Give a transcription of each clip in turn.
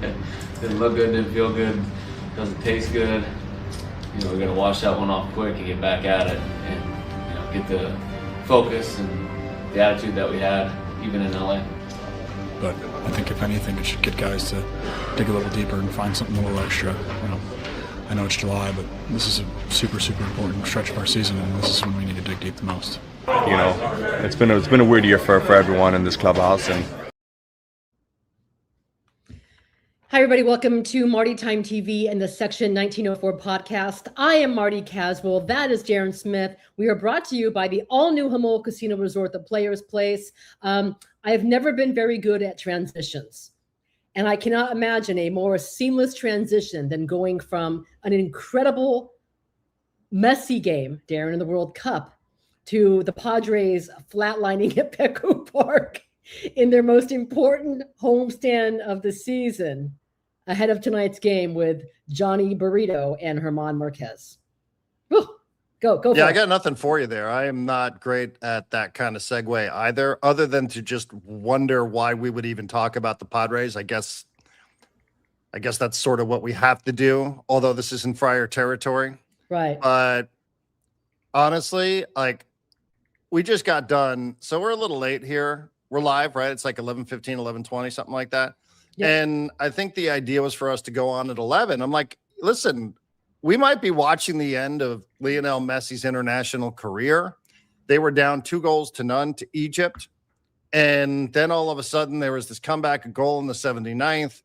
Didn't look good, didn't feel good, doesn't taste good. You know, we're gonna wash that one off quick and get back at it, and you know, get the focus and the attitude that we had even in LA. But I think if anything, it should get guys to dig a little deeper and find something a little extra. You know, I know it's July, but this is a super, super important stretch of our season, and this is when we need to dig deep the most. You know, it's been a weird year for everyone in this clubhouse. And hi, everybody. Welcome to Marty Time TV and the Section 1904 podcast. I am Marty Caswell. That is Darren Smith. We are brought to you by the all-new Jamul Casino Resort, the Players Place. I have never been very good at transitions, and I cannot imagine a more seamless transition than going from an incredible Messi game, Darren, in the World Cup, to the Padres flatlining at Petco Park in their most important homestand of the season ahead of tonight's game with Johnny Burrito and German Marquez. Whew. Go. Yeah, I got nothing for you there. I am not great at that kind of segue either, other than to just wonder why we would even talk about the Padres. I guess that's sort of what we have to do, although this isn't Friar territory. Right. But honestly, like, we just got done. So we're a little late here. We're live, right? It's like 11:15, 11:20, something like that. Yeah. And I think the idea was for us to go on at 11. I'm like, listen, we might be watching the end of Lionel Messi's international career. They were down 2-0 to Egypt. And then all of a sudden there was this comeback, a goal in the 79th.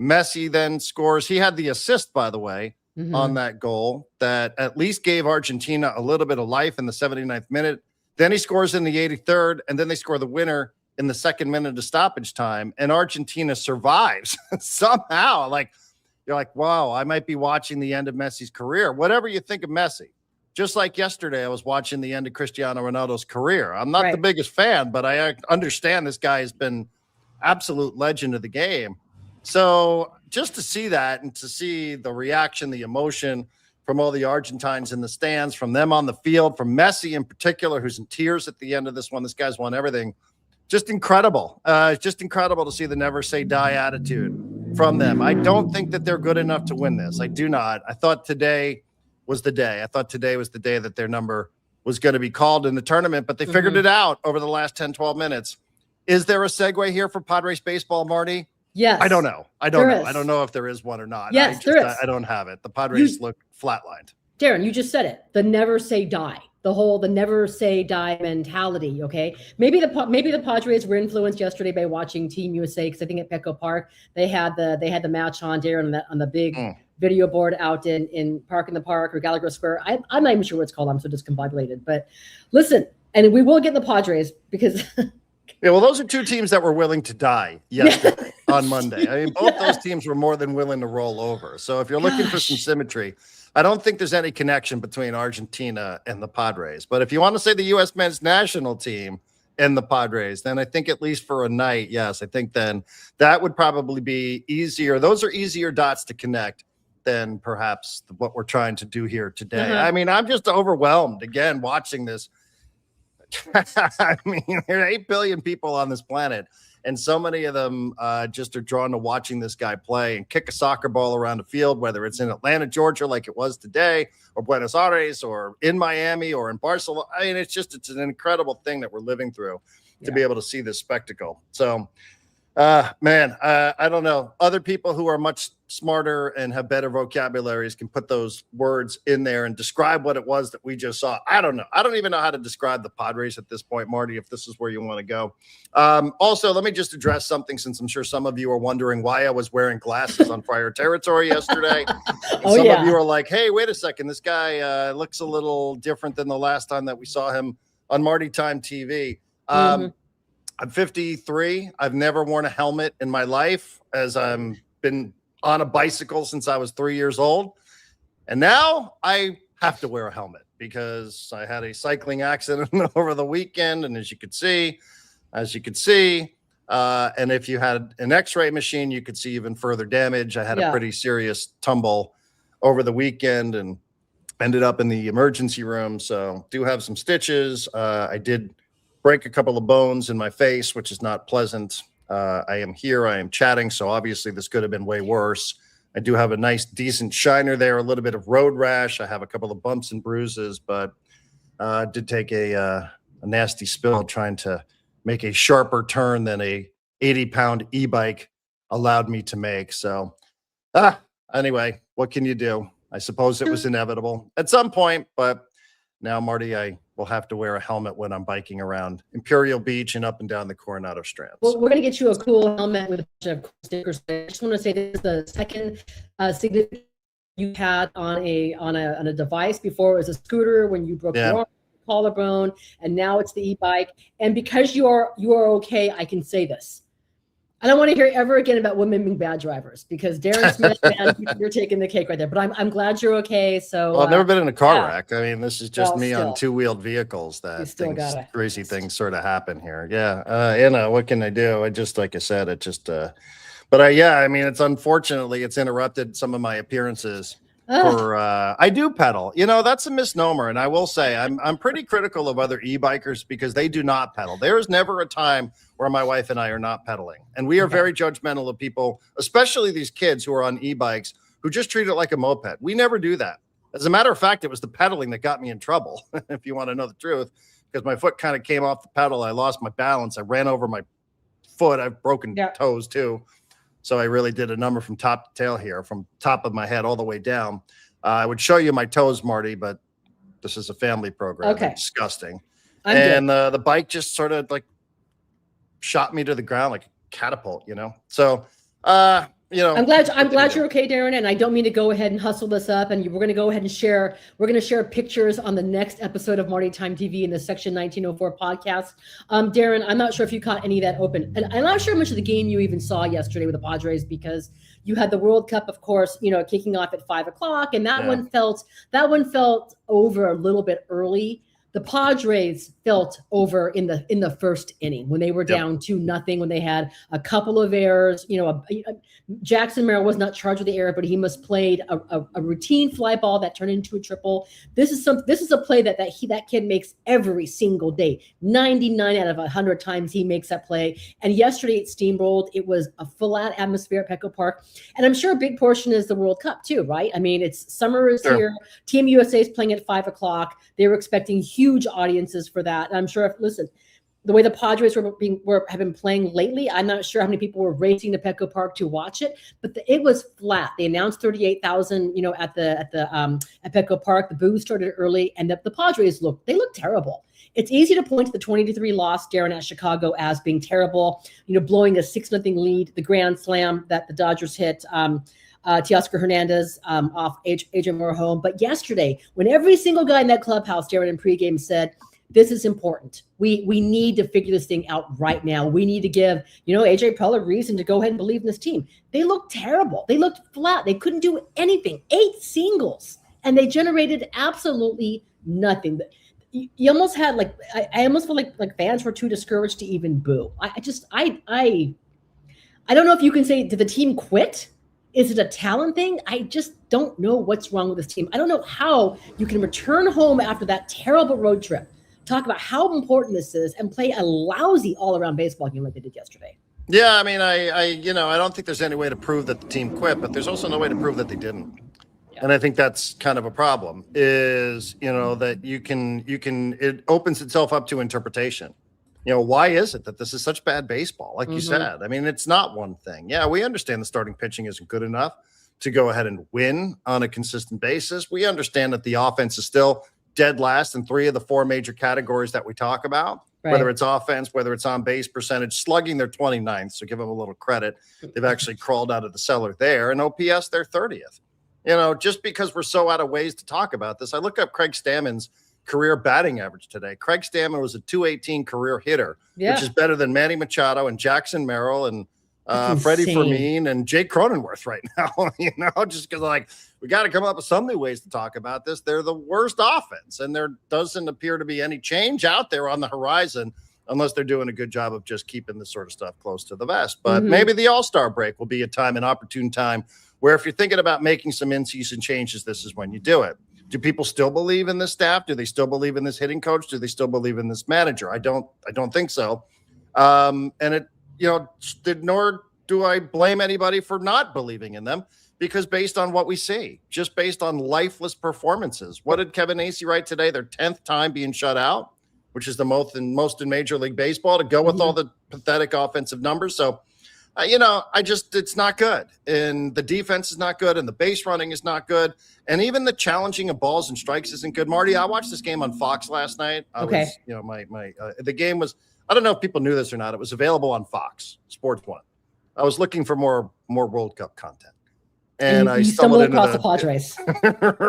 Messi then scores. He had the assist, by the way, on that goal that at least gave Argentina a little bit of life in the 79th minute. Then he scores in the 83rd, and then they score the winner in the 2nd minute of stoppage time, and Argentina survives somehow. Like, you're like, wow, I might be watching the end of Messi's career. Whatever you think of Messi, just like yesterday, I was watching the end of Cristiano Ronaldo's career. I'm not the biggest fan, but I understand this guy has been absolute legend of the game. So just to see that and to see the reaction, the emotion from all the Argentines in the stands, from them on the field, from Messi in particular, who's in tears at the end of this one. This guy's won everything. Just incredible. It's just incredible to see the never say die attitude from them. I don't think that they're good enough to win this. I do not. I thought today was the day. I thought today was the day that their number was going to be called in the tournament, but they figured it out over the last 10, 12 minutes. Is there a segue here for Padres baseball, Marty? Yes. I don't know. I don't know if there is one or not. Yes, there is. I don't have it. The Padres look flatlined. Darren, you just said it. The never say die. The never say die mentality. Okay. Maybe the Padres were influenced yesterday by watching Team USA, because I think at Petco Park they had the match on, Darren, on the big video board out in Park in the Park or Gallagher Square. I'm not even sure what it's called. I'm so discombobulated. But listen, and we will get the Padres because yeah, well, those are two teams that were willing to die yesterday on Monday. I mean, both those teams were more than willing to roll over. So if you're looking for some symmetry, I don't think there's any connection between Argentina and the Padres. But if you want to say the U.S. men's national team and the Padres, then I think at least for a night, yes, I think then that would probably be easier. Those are easier dots to connect than perhaps what we're trying to do here today. I mean, I'm just overwhelmed, again, watching this. I mean, there are 8 billion people on this planet, and so many of them just are drawn to watching this guy play and kick a soccer ball around the field, whether it's in Atlanta, Georgia, like it was today, or Buenos Aires, or in Miami, or in Barcelona. I mean, it's an incredible thing that we're living through to be able to see this spectacle. So, man, I don't know. Other people who are much smarter and have better vocabularies can put those words in there and describe what it was that we just saw. I don't know. I don't even know how to describe the Padres at this point, Marty, if this is where you want to go. Also, let me just address something, since I'm sure some of you are wondering why I was wearing glasses on Friar territory yesterday. Some of you are like, hey, wait a second. This guy looks a little different than the last time that we saw him on Marty Time TV. I'm 53. I've never worn a helmet in my life, as I've been on a bicycle since I was 3 years old. And now I have to wear a helmet because I had a cycling accident over the weekend. And as you could see, and if you had an x-ray machine, you could see even further damage. I had a pretty serious tumble over the weekend and ended up in the emergency room. So do have some stitches. I did break a couple of bones in my face, which is not pleasant. I am here. I am chatting. So obviously this could have been way worse. I do have a nice, decent shiner there, a little bit of road rash. I have a couple of bumps and bruises, but did take a nasty spill trying to make a sharper turn than a 80-pound e-bike allowed me to make. So anyway, what can you do? I suppose it was inevitable at some point, but now, Marty, I will have to wear a helmet when I'm biking around Imperial Beach and up and down the Coronado Strands. Well, we're going to get you a cool helmet with a bunch of cool stickers. I just want to say this is the second significant you had on a device. Before it was a scooter when you broke your arm, collarbone, and now it's the e-bike. And because you are okay, I can say this. I don't want to hear ever again about women being bad drivers, because Darren Smith, man, you're taking the cake right there. But I'm glad you're okay. So I've never been in a car wreck. I mean, this is just me still, on two-wheeled vehicles that crazy things sort of happen here. Yeah. What can I do? Like I said, it just, but I mean, unfortunately, it's interrupted some of my appearances. I do pedal. That's a misnomer. And I will say I'm pretty critical of other e-bikers because they do not pedal. There is never a time where my wife and I are not pedaling. And we are very judgmental of people, especially these kids who are on e-bikes who just treat it like a moped. We never do that. As a matter of fact, it was the pedaling that got me in trouble, if you want to know the truth, because my foot kind of came off the pedal. I lost my balance. I ran over my foot. I've broken toes too. So I really did a number from top to tail here, from top of my head all the way down. I would show you my toes, Marty, but this is a family program. Okay. They're disgusting. The bike just sort of like shot me to the ground like a catapult, So, I'm glad you're okay, Darren. And I don't mean to go ahead and hustle this up. And we're going to go ahead and share. We're going to share pictures on the next episode of Marty Time TV in the Section 1904 podcast. Darren, I'm not sure if you caught any of that open. And I'm not sure how much of the game you even saw yesterday with the Padres, because you had the World Cup, of course, kicking off at 5:00, and that one felt over a little bit early. The Padres felt over in the first inning when they were down 2-0, when they had a couple of errors. Jackson Merrill was not charged with the error, but he must played a routine fly ball that turned into a triple. This is a play that kid makes every single day. 99 out of 100 times he makes that play. And yesterday it steamrolled. It was a full-out atmosphere at Petco Park, and I'm sure a big portion is the World Cup too, right? I mean, summer is here. Team USA is playing at 5:00. They were expecting huge audiences for that. And I'm sure the way the Padres have been playing lately, I'm not sure how many people were racing to Petco Park to watch it, but it was flat. They announced 38,000, at Petco Park. The booze started early, and the Padres looked terrible. It's easy to point to the 20-3 loss, Darren, at Chicago as being terrible. Blowing a 6-0 lead, the grand slam that the Dodgers hit. Teoscar Hernandez off Adrian Moore home. But yesterday, when every single guy in that clubhouse, Darren, in pregame said, this is important. We need to figure this thing out right now. We need to give, AJ Preller a reason to go ahead and believe in this team. They looked terrible. They looked flat. They couldn't do anything. 8 singles, and they generated absolutely nothing. You almost had I almost feel like fans were too discouraged to even boo. I don't know if you can say, did the team quit? Is it a talent thing? I just don't know what's wrong with this team. I don't know how you can return home after that terrible road trip, talk about how important this is, and play a lousy all-around baseball game like they did yesterday. Yeah, I mean, I don't think there's any way to prove that the team quit, but there's also no way to prove that they didn't. Yeah. And I think that's kind of a problem, is, that it opens itself up to interpretation. Why is it that this is such bad baseball? Like you said, I mean, it's not one thing. Yeah, we understand the starting pitching isn't good enough to go ahead and win on a consistent basis. We understand that the offense is still dead last in 3 of the 4 major categories that we talk about, whether it's offense, whether it's on base percentage. Slugging, they're 29th, so give them a little credit. They've actually crawled out of the cellar there. And OPS, they're 30th. Just because we're so out of ways to talk about this, I looked up Craig Stammen's career batting average today. Craig Stammen was a .218 career hitter, which is better than Manny Machado and Jackson Merrill and Freddie Fermin and Jake Cronenworth right now. Just because we got to come up with some new ways to talk about this. They're the worst offense, and there doesn't appear to be any change out there on the horizon unless they're doing a good job of just keeping this sort of stuff close to the vest. But maybe the All-Star break will be an opportune time where if you're thinking about making some in-season changes, this is when you do it. Do people still believe in this staff? Do they still believe in this hitting coach? Do they still believe in this manager? I don't think so. And it, nor do I blame anybody for not believing in them, because based on what we see, just based on lifeless performances. What did Kevin Acee write today? Their 10th time being shut out, which is the most in Major League Baseball, to go with all the pathetic offensive numbers. So, it's not good. And the defense is not good, and the base running is not good. And even the challenging of balls and strikes isn't good. Marty, I watched this game on Fox last night. The game was, I don't know if people knew this or not, it was available on Fox Sports 1. I was looking for more World Cup content. And I stumbled across the Padres.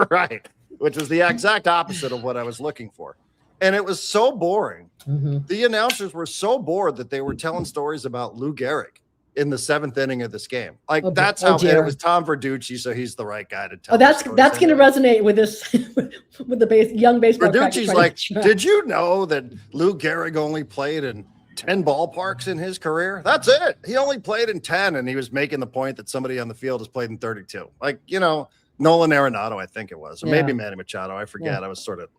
Right, which was the exact opposite of what I was looking for. And it was so boring. The announcers were so bored that they were telling stories about Lou Gehrig in the 7th inning of this game. Like, that's how it was. Tom Verducci, so he's the right guy to tell. That's going to resonate with this with the young baseball. Verducci's like, did you know that Lou Gehrig only played in 10 ballparks in his career? That's it. He only played in 10, and he was making the point that somebody on the field has played in 32. Like, Nolan Arenado, I think it was, or maybe Manny Machado. I forget. I was sort of,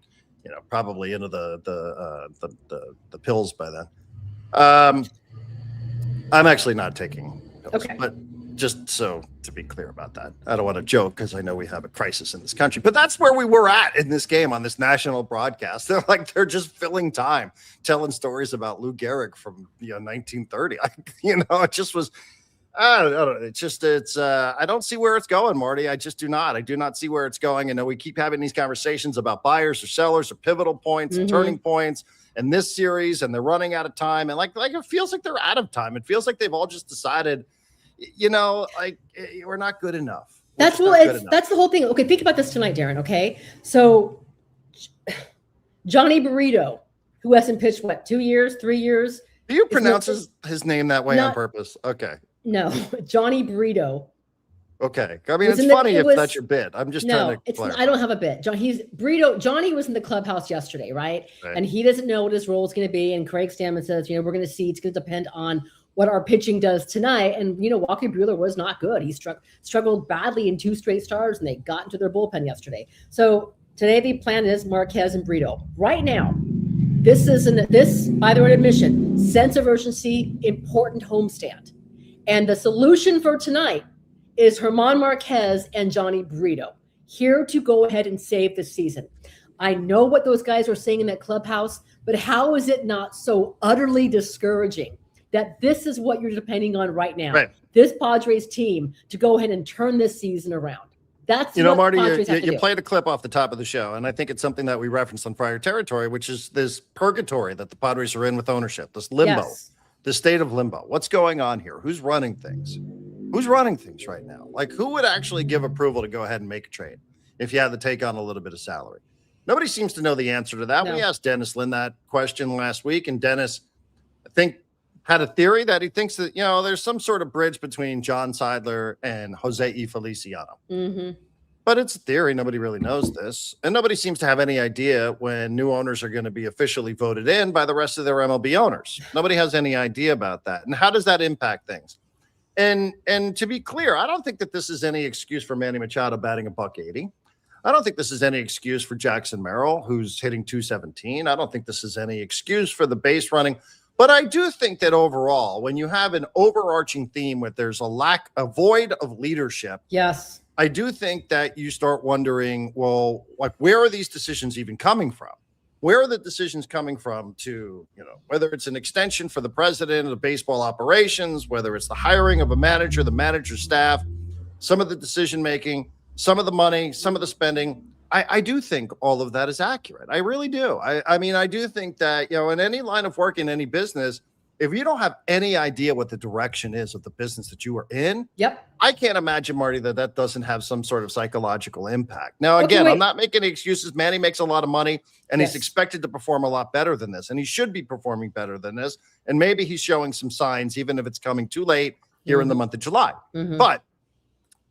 probably into the pills by then. I'm actually not taking pills, but just so to be clear about that, I don't want to joke because I know we have a crisis in this country, but that's where we were at in this game on this national broadcast. They're just filling time telling stories about Lou Gehrig from 1930. It just was. I don't know. I don't see where it's going, Marty. I just do not. I do not see where it's going. I know we keep having these conversations about buyers or sellers or pivotal points and turning points in this series, and they're running out of time. And like it feels like they're out of time. It feels like they've all just decided, we're not good enough. That's the whole thing. Okay, think about this tonight, Darren. Okay, so Johnny Burrito, who hasn't pitched 2 years, 3 years. Do you pronounce his name that way on purpose? Okay. No, Johnny Burrito. Okay. I mean, it's funny if that's your bit. I'm just trying to clarify. I don't have a bit. Johnny was in the clubhouse yesterday, right? And he doesn't know what his role is going to be. And Craig Stammen says, we're going to see. It's going to depend on what our pitching does tonight. And, Walker Buehler was not good. He struggled badly in 2 straight starts, and they got into their bullpen yesterday. So today the plan is Marquez and Brito. Right now, this, by their own admission, sense of urgency, important homestand. And the solution for tonight is German Marquez and Johnny Brito here to go ahead and save the season. I know what those guys are saying in that clubhouse, but how is it not so utterly discouraging that this is what you're depending on right now? Right. This Padres team to go ahead and turn this season around. That's Marty, you played a clip off the top of the show, and I think it's something that we referenced on Prior Territory, which is this purgatory that the Padres are in with ownership, this limbo. Yes. The state of limbo. What's going on here? Who's running things? Who's running things right now? Like, who would actually give approval to go ahead and make a trade if you had to take on a little bit of salary? Nobody seems to know the answer to that. No. We asked Dennis Lynn that question last week, and Dennis, I think, had a theory that he thinks that, there's some sort of bridge between John Seidler and Jose Feliciano. But it's a theory. Nobody really knows this. And nobody seems to have any idea when new owners are going to be officially voted in by the rest of their MLB owners. Nobody has any idea about that. And how does that impact things? And to be clear, I don't think that this is any excuse for Manny Machado batting $180. I don't think this is any excuse for Jackson Merrill, who's hitting .217. I don't think this is any excuse for the base running. But I do think that overall, when you have an overarching theme where there's a void of leadership. Yes. I do think that you start wondering, well, where are these decisions even coming from? Where are the decisions coming from to, whether it's an extension for the president of baseball operations, whether it's the hiring of a manager, the manager's staff, some of the decision-making, some of the money, some of the spending. I do think all of that is accurate. I really do. I mean, I do think that, in any line of work, in any business, if you don't have any idea what the direction is of the business that you are in, I can't imagine, Marty, that doesn't have some sort of psychological impact. Now, again, I'm not making any excuses. Manny makes a lot of money, and he's expected to perform a lot better than this, and he should be performing better than this. And maybe he's showing some signs, even if it's coming too late here in the month of July. But,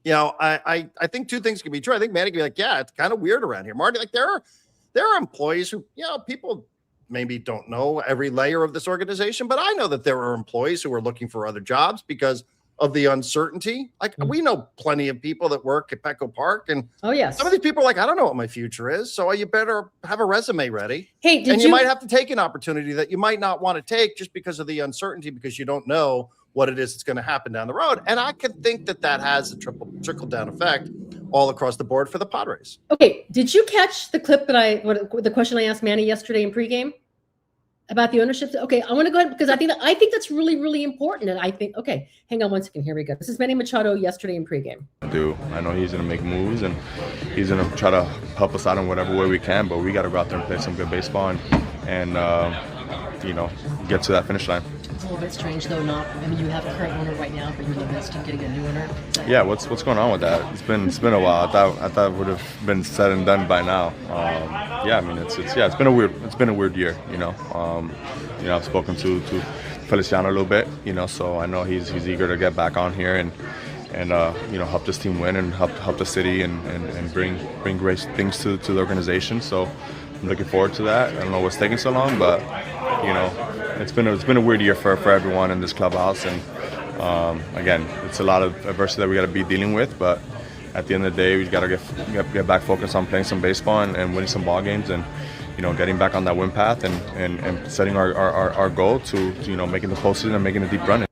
I think 2 things can be true. I think Manny can be like, yeah, it's kind of weird around here. Marty, there are employees who, people maybe don't know every layer of this organization, but I know that there are employees who are looking for other jobs because of the uncertainty. Like we know plenty of people that work at Petco Park, and Oh yes. some of these people are like, I don't know what my future is, so you better have a resume ready. Hey, and you might have to take an opportunity that you might not want to take just because of the uncertainty, because you don't know what it is that's going to happen down the road. And I can think that has a trickle down effect all across the board for the Padres. Okay, did you catch the clip that the question I asked Manny yesterday in pregame about the ownership? Okay, I want to go ahead because I think that's really, really important. And I think, okay, hang on one second. Here we go. This is Manny Machado yesterday in pregame. I know he's going to make moves, and he's going to try to help us out in whatever way we can, but we got to go out there and play some good baseball and get to that finish line. It's a little bit strange, though. You have a current owner right now, but you're in the midst of getting a new owner. Yeah, what's going on with that? It's been a while. I thought it would have been said and done by now. It's been a weird year. I've spoken to Feliciano a little bit. So I know he's eager to get back on here and help this team win and help the city and bring great things to the organization. So I'm looking forward to that. I don't know what's taking so long, but it's been a weird year for everyone in this clubhouse, and again, it's a lot of adversity that we got to be dealing with. But at the end of the day, we got to get back focused on playing some baseball and winning some ball games, and getting back on that win path and setting our goal to making the postseason and making a deep run.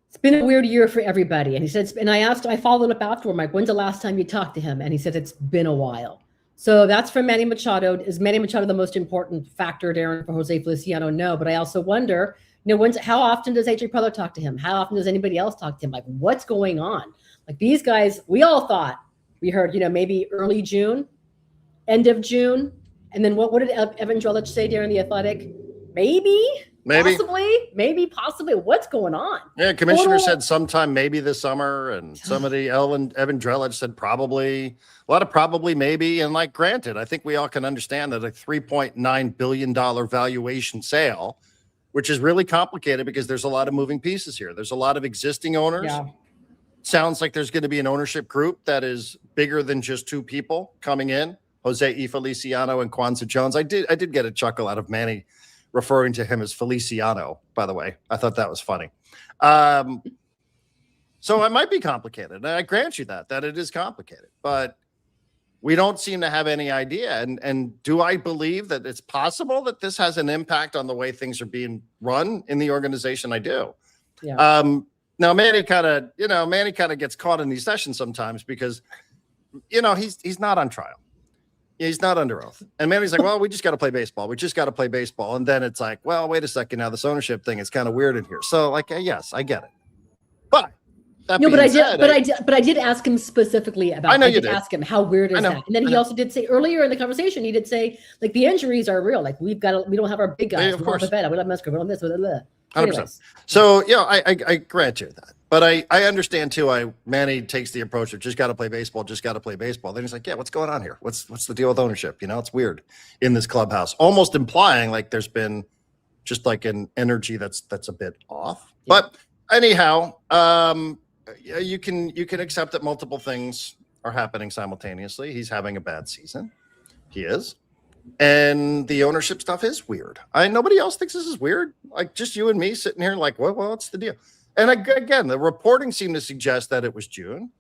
It's been a weird year for everybody, and he said. And I followed up afterward, Mike. When's the last time you talked to him? And he said it's been a while. So that's from Manny Machado. Is Manny Machado the most important factor, Darren, for Jose Feliciano? No, but I also wonder, how often does AJ Preller talk to him? How often does anybody else talk to him? Like, what's going on? Like, these guys, we all thought, we heard, maybe early June, end of June. And then what did Evan Drellich say, Darren, The Athletic? Maybe. Possibly. What's going on? Yeah, commissioner said sometime maybe this summer, and Evan Drellich said probably. A lot of probably, maybe, and granted, I think we all can understand that a $3.9 billion valuation sale, which is really complicated because there's a lot of moving pieces here. There's a lot of existing owners. Yeah. Sounds like there's going to be an ownership group that is bigger than just two people coming in, Jose E. Feliciano and Kwanzaa Jones. I did get a chuckle out of Manny referring to him as Feliciano, by the way. I thought that was funny. So it might be complicated. And I grant you that it is complicated, but we don't seem to have any idea. And do I believe that it's possible that this has an impact on the way things are being run in the organization? I do. Yeah. Now Manny kind of gets caught in these sessions sometimes because, he's not on trial. He's not under oath. And Manny's like, well, we just got to play baseball. And then it's like, well, wait a second. Now this ownership thing is kind of weird in here. So yes, I get it. But I did ask him specifically about. I did ask him how weird is that, and then he also did say earlier in the conversation, he did say the injuries are real. Like we don't have our big guys. We don't have Bavetta, we don't have Mesker, we don't have this. Blah, blah, blah. 100%. So I grant you that, but I understand too. Manny takes the approach of just got to play baseball. Then he's like, yeah, what's going on here? What's the deal with ownership? It's weird in this clubhouse, almost implying like there's been just like an energy that's a bit off. Yeah. But anyhow, you can accept that multiple things are happening simultaneously. He's having a bad season. He is. And the ownership stuff is weird. Nobody else thinks this is weird. Like just you and me sitting here like, well, what's the deal? And again, the reporting seemed to suggest that it was June.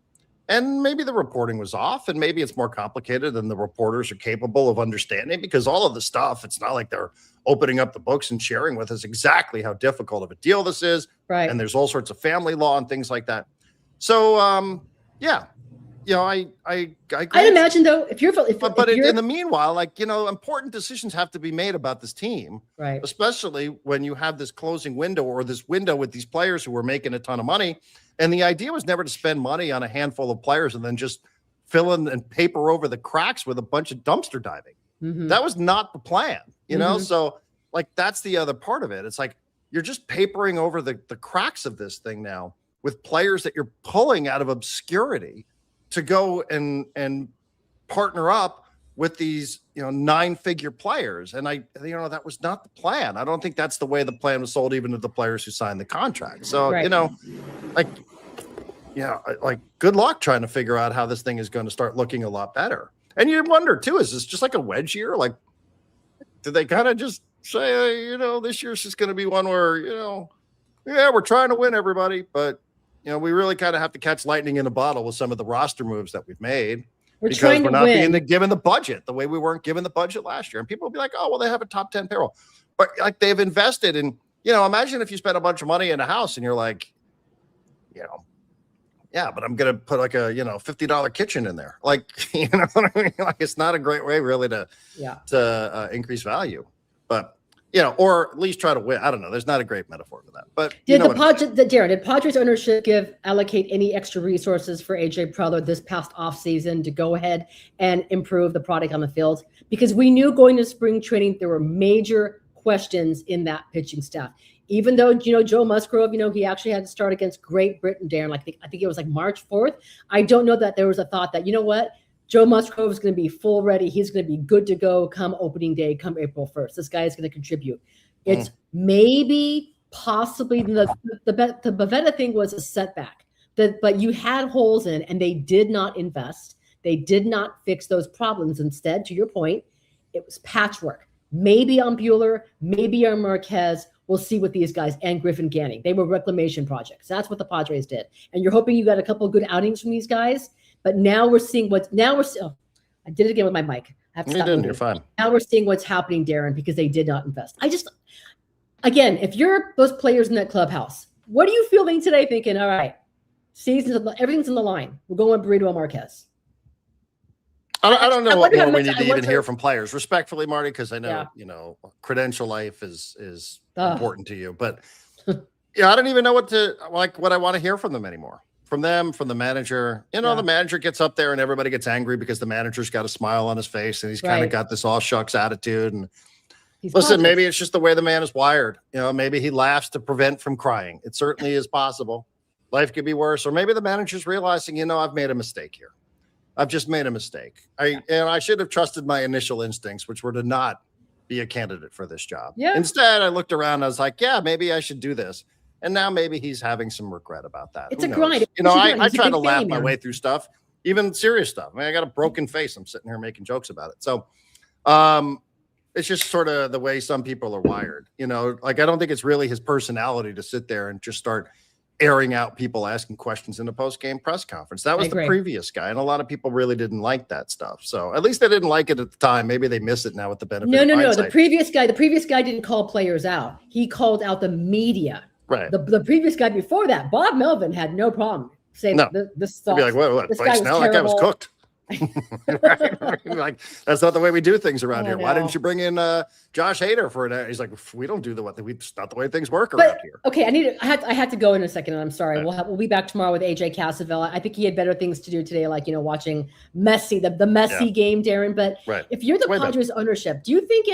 And maybe the reporting was off, and maybe it's more complicated than the reporters are capable of understanding, because all of the stuff, it's not like they're opening up the books and sharing with us exactly how difficult of a deal this is. Right. And there's all sorts of family law and things like that. So, I I'd imagine though, in the meanwhile, important decisions have to be made about this team, right? Especially when you have this closing window or this window with these players who are making a ton of money. And the idea was never to spend money on a handful of players and then just fill in and paper over the cracks with a bunch of dumpster diving. Mm-hmm. That was not the plan, So that's the other part of it. It's like, you're just papering over the cracks of this thing now with players that you're pulling out of obscurity to go and partner up with these, 9-figure players. And that was not the plan. I don't think that's the way the plan was sold, even to the players who signed the contract. So, right. Good luck trying to figure out how this thing is going to start looking a lot better. And you wonder too, is this just like a wedge year? Like, did they kind of just say, this year's just going to be one where, yeah, we're trying to win, everybody, but we really kind of have to catch lightning in a bottle with some of the roster moves that we've made. Because we're not being given the budget the way we weren't given the budget last year. And people will be like, oh, well, they have a top 10 payroll. But like they've invested in, imagine if you spent a bunch of money in a house and you're like, yeah, but I'm going to put like a, $50 kitchen in there. Like, you know what I mean? Like it's not a great way really to increase value. But, or at least try to win. I don't know. There's not a great metaphor for that. But did Padres ownership allocate any extra resources for AJ Preller this past offseason to go ahead and improve the product on the field? Because we knew going to spring training there were major questions in that pitching staff. Even though Joe Musgrove, he actually had to start against Great Britain, Darren. I think it was like March 4th. I don't know that there was a thought that Joe Musgrove is going to be full ready. He's going to be good to go come opening day, come April 1st. This guy is going to contribute. It's maybe possibly the Bavetta thing was a setback. But you had holes in and they did not invest. They did not fix those problems. Instead, to your point, it was patchwork. Maybe on Bueller, maybe on Marquez. We'll see with these guys and Griffin Ganning. They were reclamation projects. That's what the Padres did. And you're hoping you got a couple of good outings from these guys. But now we're seeing I did it again with my mic. I have to stop. You're fine. Now we're seeing what's happening, Darren, because they did not invest. Again, if you're those players in that clubhouse, what are you feeling today thinking, all right, everything's in the line. We're going with Burrito and Marquez. I don't know what more we need to even hear from players. Respectfully, Marty, because I know, credential life is important to you. But I don't even know what I want to hear from them anymore. From them, from the manager. The manager gets up there and everybody gets angry because the manager's got a smile on his face and he's kind of got this all shucks attitude. And listen, maybe it's just the way the man is wired. Maybe he laughs to prevent from crying. It certainly is possible. Life could be worse. Or maybe the manager's realizing, I've made a mistake here. I've just made a mistake. I should have trusted my initial instincts, which were to not be a candidate for this job. Yeah. Instead, I looked around and I was like, yeah, maybe I should do this. And now maybe he's having some regret about that. It's a grind. I try to laugh my way through stuff, even serious stuff. I got a broken face. I'm sitting here making jokes about it. So it's just sort of the way some people are wired. I don't think it's really his personality to sit there and just start airing out people asking questions in a post-game press conference. That was the previous guy. And a lot of people really didn't like that stuff. So at least they didn't like it at the time. Maybe they miss it now with the benefit of hindsight. No. The previous guy didn't call players out. He called out the media. Right. The previous guy before that, Bob Melvin, had no problem saying this stuff. Be like, what? This guy now that guy was cooked. Right? Like that's not the way we do things around here. Why didn't you bring in Josh Hader for it? He's like, we don't do it's not the way things work around here. Okay, I had to go in a second, and I'm sorry. Right. We'll be back tomorrow with AJ Cassavell. I think he had better things to do today, like watching Messi, the Messi game, Darren. But if you're the Padres ownership, do you think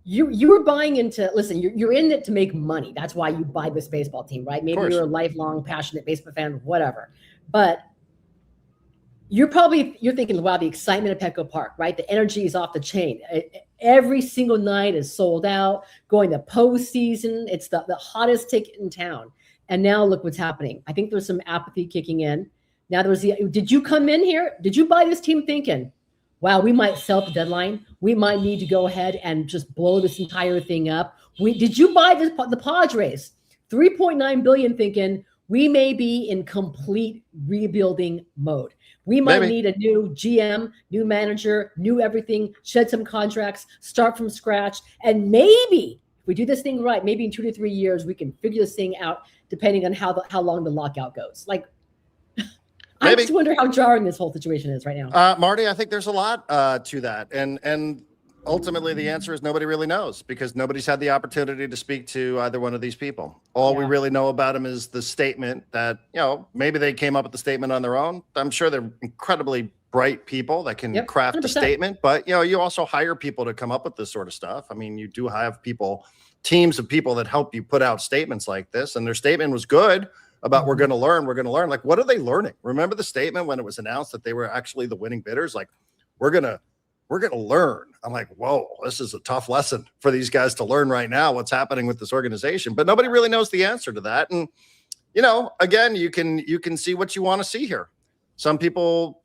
you were buying into? Listen, you're in it to make money. That's why you buy this baseball team, right? Maybe you're a lifelong passionate baseball fan, whatever, but. You're thinking, wow, the excitement at Petco Park, right? The energy is off the chain. Every single night is sold out. Going to postseason, it's the hottest ticket in town. And now look what's happening. I think there's some apathy kicking in. Now did you come in here? Did you buy this team thinking, wow, we might sell at the deadline. We might need to go ahead and just blow this entire thing up. Did you buy the Padres? $3.9 billion thinking we may be in complete rebuilding mode. We might need a new GM, new manager, new everything, shed some contracts, start from scratch. And maybe if we do this thing right, maybe in 2 to 3 years, we can figure this thing out depending on how long the lockout goes. Like, I just wonder how jarring this whole situation is right now. Marty, I think there's a lot to that. And ultimately, the answer is nobody really knows because nobody's had the opportunity to speak to either one of these people. All we really know about them is the statement that, maybe they came up with the statement on their own. I'm sure they're incredibly bright people that can craft 100%. A statement, but, you also hire people to come up with this sort of stuff. I mean, you do have teams of people that help you put out statements like this, and their statement was good about we're going to learn. Like, what are they learning? Remember the statement when it was announced that they were actually the winning bidders? Like, we're going to learn. I'm like, whoa, this is a tough lesson for these guys to learn right now, what's happening with this organization. But nobody really knows the answer to that. And, again, you can see what you want to see here. Some people,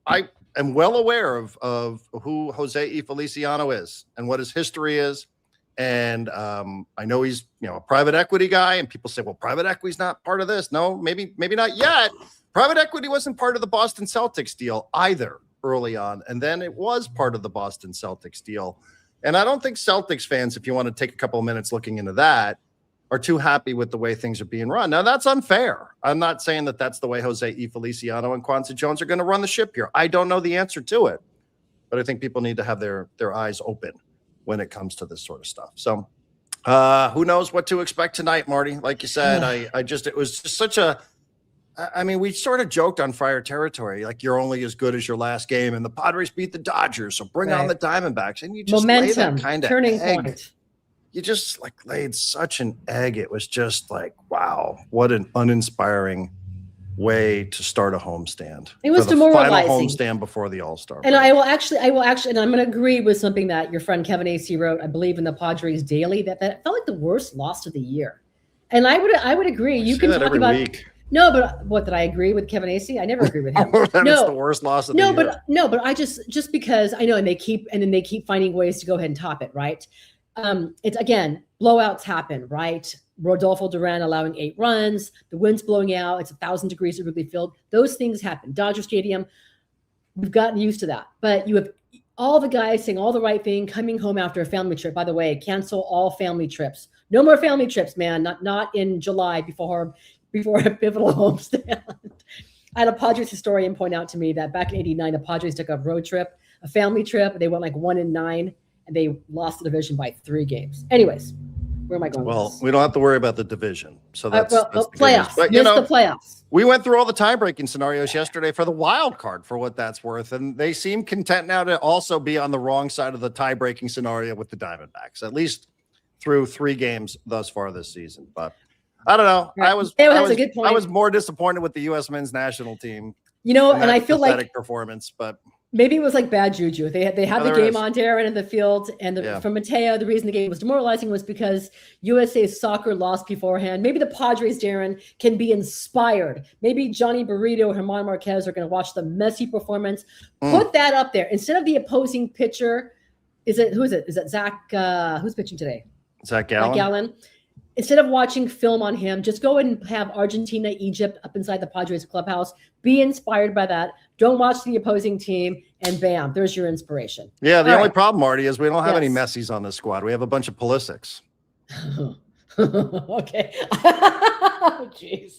I am well aware of who Jose E. Feliciano is and what his history is And I know he's, a private equity guy, and people say, well, private equity's not part of this. No, maybe not yet. Private equity wasn't part of the Boston Celtics deal either early on. And then it was part of the Boston Celtics deal. And I don't think Celtics fans, if you want to take a couple of minutes looking into that, are too happy with the way things are being run. Now, that's unfair. I'm not saying that that's the way Jose E. Feliciano and Quincy Jones are going to run the ship here. I don't know the answer to it. But I think people need to have their eyes open when it comes to this sort of stuff. So who knows what to expect tonight, Marty? Like you said, it was just such a, we sort of joked on Friar Territory, like you're only as good as your last game, and the Padres beat the Dodgers, so bring on the Diamondbacks. And you just lay that kind of turning egg. point. You just laid such an egg. It was just like, wow, what an uninspiring way to start a homestand. It was for the demoralizing. Final homestand before the All-Star. And I will actually, and I'm going to agree with something that your friend Kevin AC wrote, I believe in the Padres Daily, that felt like the worst loss of the year. And I would agree. You can talk about week. No, but what did I agree with Kevin AC? I never agree with him. It's the worst loss of the year. But I just because I know, and they keep finding ways to go ahead and top it, right? It's again, blowouts happen, right? Rodolfo Duran allowing 8 runs, the wind's blowing out, it's 1,000 degrees at Wrigley Field. Those things happen. Dodger Stadium, we've gotten used to that. But you have all the guys saying all the right thing, coming home after a family trip. By the way, cancel all family trips. No more family trips, man. Not in July before a pivotal homestand. I had a Padres historian point out to me that back in '89, the Padres took a road trip, a family trip. They went 1-9, and they lost the division by 3 games. Anyways, where am I going? Well, we don't have to worry about the division. So that's the playoffs. But the playoffs. We went through all the tie-breaking scenarios yesterday for the wild card, for what that's worth, and they seem content now to also be on the wrong side of the tie-breaking scenario with the Diamondbacks, at least through 3 games thus far this season. But I don't know. Right. I a good point. I was more disappointed with the U.S. men's national team. And I feel like performance, but maybe it was like bad juju. They had the game on Darren in the field, and from Mateo, the reason the game was demoralizing was because USA Soccer lost beforehand. Maybe the Padres, Darren, can be inspired. Maybe Johnny Burrito or German Marquez are going to watch the messy performance. Put that up there instead of the opposing pitcher. Who is it? Is it Zach? Who's pitching today? Zach Gallen. Zach Gallen. Instead of watching film on him, just go and have Argentina, Egypt up inside the Padres clubhouse. Be inspired by that. Don't watch the opposing team, and bam, there's your inspiration. Yeah, the only problem, Marty, is we don't have any Messis on this squad. We have a bunch of Pulisics. Okay. Jeez.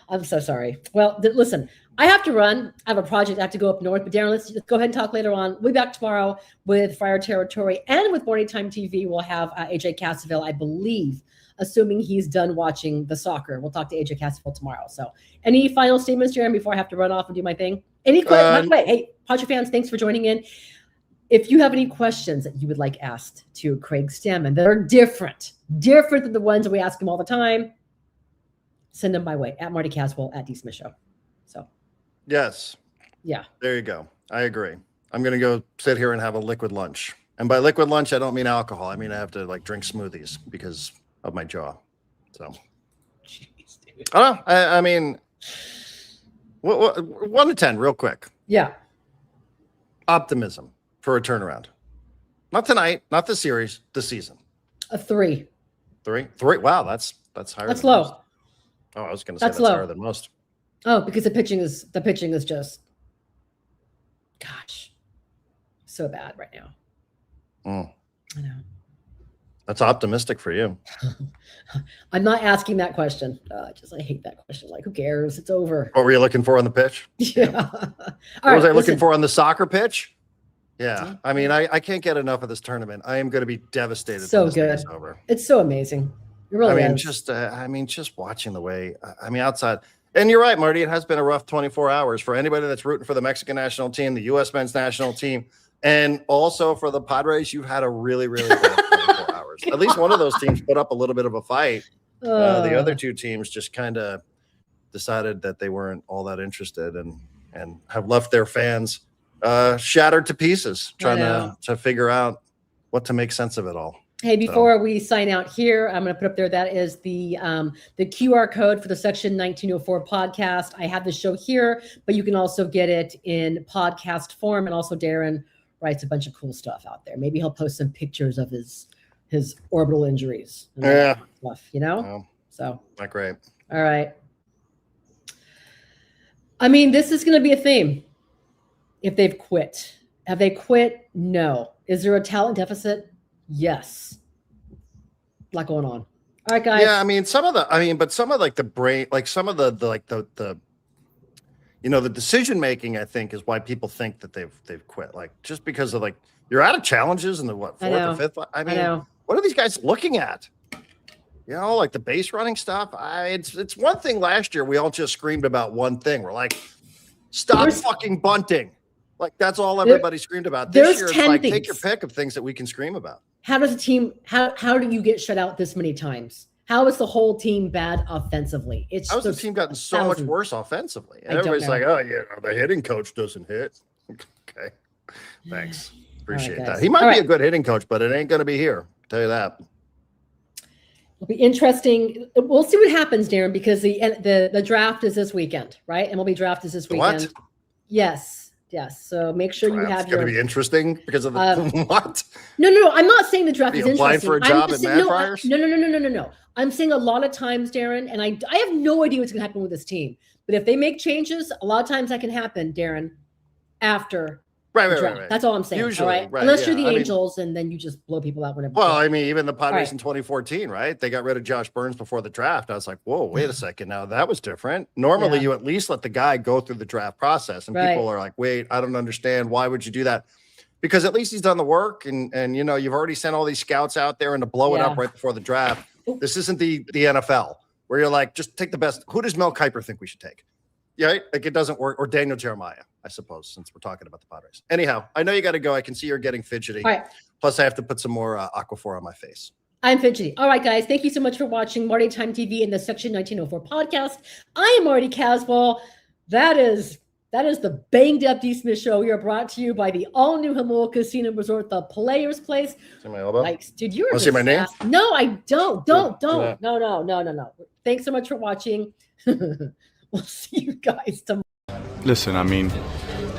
I'm so sorry. Well, listen, I have to run. I have a project. I have to go up north. But Darren, let's go ahead and talk later on. We'll be back tomorrow with Friar Territory and with Morning Time TV. We'll have AJ Cassaville, I believe, assuming he's done watching the soccer. We'll talk to AJ Cassaville tomorrow. So any final statements, Darren, before I have to run off and do my thing? Any questions? By the way, hey, Padre fans, thanks for joining in. If you have any questions that you would like asked to Craig Stammen that are different than the ones that we ask him all the time, send them my way at Marty Caswell at D Smith Show. So, yes. Yeah. There you go. I agree. I'm going to go sit here and have a liquid lunch. And by liquid lunch, I don't mean alcohol. I mean, I have to drink smoothies because of my jaw. So, jeez, dude. I don't know. I mean, 1 to 10 real quick. Yeah. Optimism for a turnaround. Not tonight, not the series, the season. A 3. 3? Wow, that's higher. That's than low. Most. Oh, I was going to say that's low. higher than most. Oh, because the pitching is just, gosh, so bad right now. I know. That's optimistic for you. I'm not asking that question. I hate that question. Who cares? It's over. What were you looking for on the pitch? Yeah. What was I looking for on the soccer pitch? Yeah. I mean, I can't get enough of this tournament. I am going to be devastated. So when this good. thing is over. It's so amazing. It really is. Just watching the way, outside. And you're right, Marty. It has been a rough 24 hours for anybody that's rooting for the Mexican national team, the U.S. men's national team, and also for the Padres. You've had a really, really bad 24 hours. At least one of those teams put up a little bit of a fight. The other 2 teams just kind of decided that they weren't all that interested and have left their fans shattered to pieces, trying to figure out what to make sense of it all. Hey, before we sign out here, I'm going to put up there, that is the QR code for the Section 1904 podcast. I have the show here, but you can also get it in podcast form. And also Darren writes a bunch of cool stuff out there. Maybe he'll post some pictures of his his orbital injuries. And all Yeah. that stuff, you know? Well, So, not great. all right. I mean, this is going to be a theme if they've quit. Have they quit? No. Is there a talent deficit? Yes. A lot going on. All right, guys. Yeah, but some of like the brain, like some of the the decision making, I think, is why people think that they've quit. Like just because of like you're out of challenges in the fourth or fifth. I mean, what are these guys looking at? You know, like the base running stuff. It's one thing last year we all just screamed about one thing. We're like, stop fucking bunting. Like that's all everybody screamed about. This year, it's like take your pick of things that we can scream about. How does a team? How do you get shut out this many times? How is the whole team bad offensively? How has the team gotten so much worse offensively? And everybody's like, oh yeah, the hitting coach doesn't hit. Okay, thanks, appreciate that. He might be a good hitting coach, but it ain't gonna be here. I'll tell you that. It'll be interesting. We'll see what happens, Darren, because the draft is this weekend, right? MLB draft is this weekend. What? Yes. So make sure you have your. It's going to be interesting because of the what? No. I'm not saying the draft is interesting. Applying for a job at Mad Friars? No. I'm saying a lot of times, Darren, and I have no idea what's going to happen with this team. But if they make changes, a lot of times that can happen, Darren, after Right. That's all I'm saying. Usually, all right? Unless you're the Angels, and then you just blow people out whenever. Well, I mean, even the Padres in 2014, right? They got rid of Josh Burns before the draft. I was like, whoa, wait a second. Now that was different. Normally, you at least let the guy go through the draft process, and people are like, wait, I don't understand. Why would you do that? Because at least he's done the work, and you know, you've already sent all these scouts out there and to blow it up right before the draft. This isn't the NFL where you're like, just take the best. Who does Mel Kiper think we should take? Yeah, like it doesn't work. Or Daniel Jeremiah, I suppose, since we're talking about the Padres. Anyhow, I know you got to go. I can see you're getting fidgety. All right. Plus, I have to put some more Aquaphor on my face. I'm fidgety. All right, guys. Thank you so much for watching Marty Time TV in the Section 1904 podcast. I am Marty Caswell. That is the Banged Up D. Smith Show. We are brought to you by the all-new Hamul Casino Resort, the Players Place. See my elbow? Like, dude, you're. Want to see my name? No, I don't. Don't. No. Thanks so much for watching. We'll see you guys tomorrow. Listen, I mean,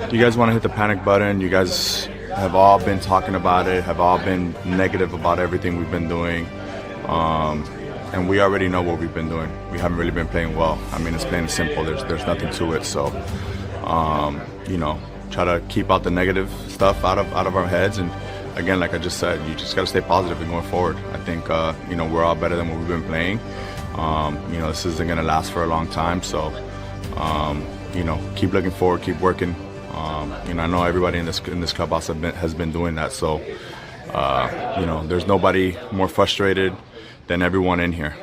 you guys want to hit the panic button. You guys have all been talking about it, have all been negative about everything we've been doing. And we already know what we've been doing. We haven't really been playing well. I mean, it's plain and simple. There's nothing to it. So, you know, try to keep out the negative stuff out of our heads. And again, like I just said, you just got to stay positive and going forward. I think, you know, we're all better than what we've been playing. You know, this isn't going to last for a long time. So, you know, keep looking forward, keep working. You know, I know everybody in this clubhouse has been doing that. So, you know, there's nobody more frustrated than everyone in here.